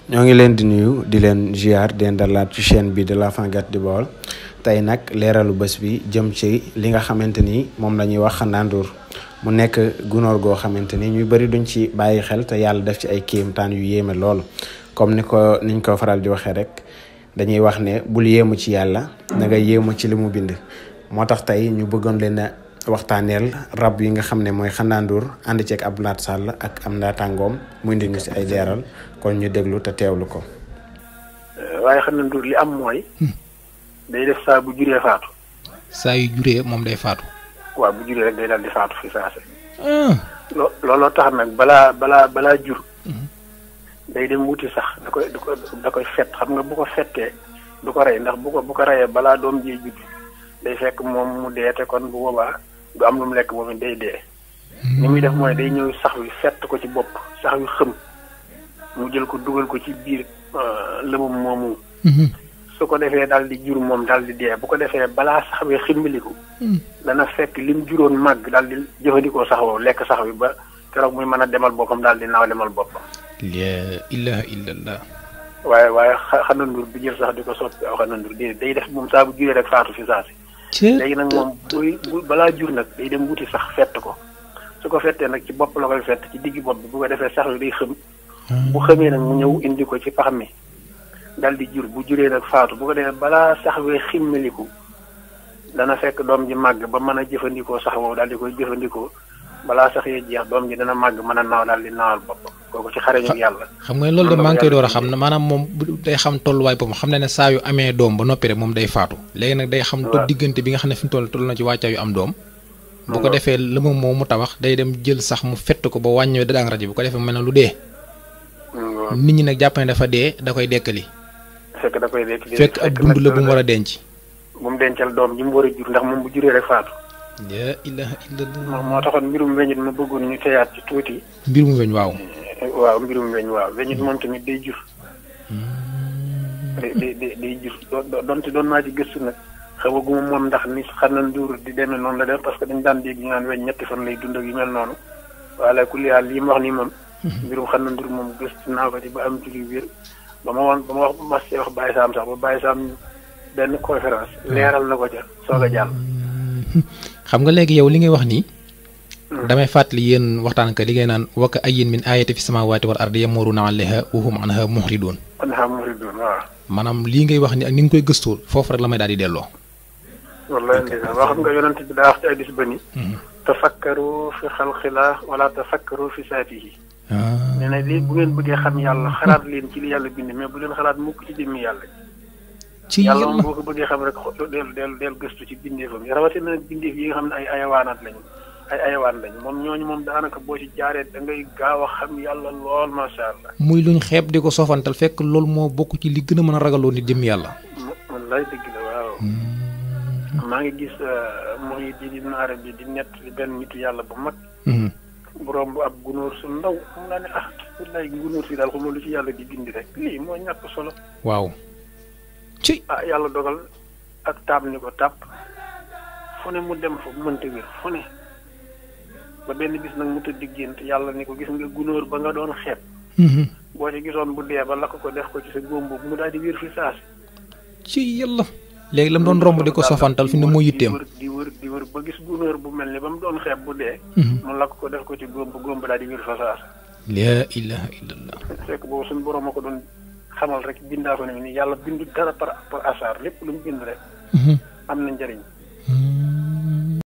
ñoo ngi leen di nuyu di leen ziar di leen dalaat ci chaîne bi de l'Enfant Gâté du Baol tey nag leeralu bés bi jëm ci li nga xamante ni moom la ñuy wax xandaanduur mu nekk gunóor goo xamante ni ñuy bëri duñ ci bàyyi xel te yàlla def ci ay kéemtaan yu yéeme lool comme niñ ko faral di waxee rek dañuy wax ne bul yéemu ci yàlla da nga yéemu ci li mu bind moo tax tey ñu bëggoon leen a waxtaaneel rab yi nga xam ne mooy xandaanduur ànd ceeg Abdou Lahad Sall ak am naataangoom mu indi ñu si ay leeral kon ñu déglu te teewlu ko. waaye xandaanduur li am mooy. day def saa bu juree faatu. saa yu juree moom day faatu. waaw bu juree rek day daal di faatu fi saase. looloo tax nag balaa jur. day dem wuti sax da koy fett xam nga bu ko fettee du ko rey ndax bu ko reyee balaa doom ji judd day fekk moom mu dee te kon bu boobaa du am lu mu lekk moom it day dee. ni muy def mooy day ñëw sax wi fett ko ci bopp sax wi xëm mu jël ko dugal ko ci biir lëmum moomu. su ko defee daal di jur moom daal di dee bu ko defee balaa sax wi ximmiliku dana fekk lim juróon màgg daal di jëfandikoo sax woowu lekk sax wi ba keroog muy mën a demal boppam daal di naaw demal boppam. laa ilaaha illallah. waaye xandaanduur bi jël sax di ko soppi aw xandaanduur day def moom saa bu juree rek faatu fi saasi. léegi nag moom bu balaa jur nag day dem wuti sax fett ko su ko fettee nag ci bopp la koy fett ci diggi bopp bi bu ko defee sax wi day xëm. bu xamee nag mu ñëw indi ko ci pax mi dal di jur bu juree nag faatu bu ko defee balaa sax wee ximmeliku dana fekk doom ji màgg ba mën a jëfandikoo sax woowu daal di koy jëfandikoo balaa sax yee jeex doom ji dana màgg mën a naaw daal di naawal boppam kooku ci xareñu yàlla. xam nga loolu de maa ngi koy door a xam ne maanaam moom day xam tolluwaay boppam xam na ne saa yu amee doom ba noppi rek moom day faatu. léegi nag day xam to diggante bi nga xam ne fi mu toll na ci wàccaa yu am doom. bu ko defee la moom mu tabax day dem jël sax mu fett ko ba wàññoo daang rajo bu ko defee mel na lu dee. nit ñi nag jàpp ne dafa dee da koy dekkali. fekk da koy dekkali fekk ab dund la bu mu war a denc. bu mu dencal doom ji mu war a jur ndax moom bu juree rek faatu. laa ilaaha illallah. moo taxoon mbirum weñit ma bëggoon ñu teyaat ci tuuti. mbirum weñ waaw. waaw mbirum weñ waaw weñit moom tamit day jur. day jur donte doon naa ci gëstu nag xamaguma moom ndax ni xandaanduur di demee noonu la def parce que dañ daan dégg ñu naan weñ ñetti fan lay dund ak yu mel noonu waaye ku li lii ma wax nii moom. mbirum xandaanduur moom gëstu naa ko ci ba am ci lu wér ba ma wax Baye Sam sax ba Baye Sam benn conférence leeral na ko ca soog a jàll. xam nga léegi yow li ngay wax nii. damay fàttali yéen waxtaankat li ngay naan wakka ayyin min aayati fi samaawaati wal ardi yamurruuna alayhaa wa hum anhaa mu'riduun. waaw. maanaam lii ngay wax ni ak ni nga koy gëstoo foofu rek la may daal di delloo. wallaay ndeysaan wax xam nga yonent bi daa wax ci hadiis ba ni. tafakkaru fi xalqillah wala tafakkaru fi saatihi. nee na lii bu ngeen bëggee xam yàlla xalaat leen ci li yàlla bind mais bu leen xalaat mukk ci jëmmi yàlla. ci yàlla moom boo ko bëggee xam rek del gëstu ci bindeefam yi rawatina nag bindeef yi nga xam ne ay ayawaanaat lañu ay ayawaan lañu moom ñooñu moom daanaka boo ci jaaree da ngay gaaw a xam yàlla lool macha allah. muy luñ xeeb di ko soofantal fekk loolu moo bokk ci li gën a mën a ragaloo nit jëm yàlla. wallaay dëgg la waaw. maa ngi gis Muhyiddin Ibn Arabi di nett li benn nitu yàlla bu mag. bu romb ab gunóor su ndaw xam naa ne wallaay gunóor si daal xamul lu ci yàlla di bindi rek lii moo ñàkk solo. waaw. ci yàlla dogal ak taab ni ko tàpp fu ne mu dem fa mënta wér fu ne ba benn bis nag mu tëdd gént yàlla ni ko gis nga gunóor ba nga doon xeeb. boo ci gisoon bu dee ba lakk ko def ko ci sa góom boobu mu daal di wér fi saasi. ci yàlla. léegi la mu doon romb di ko sofantal fi ne moo yitteem. di wër ba gis gunóor bu mel ni ba mu doon xeeb bu dee. mu lakk ko def ko ci góom ba daal di wér fa saasi. laa ilaaha illallah. fekk boobu suñu borom a ko doon xamal rek bindaa ko ne ni yàlla bindu dara par hasard lépp lu mu bind rek. am na njëriñ.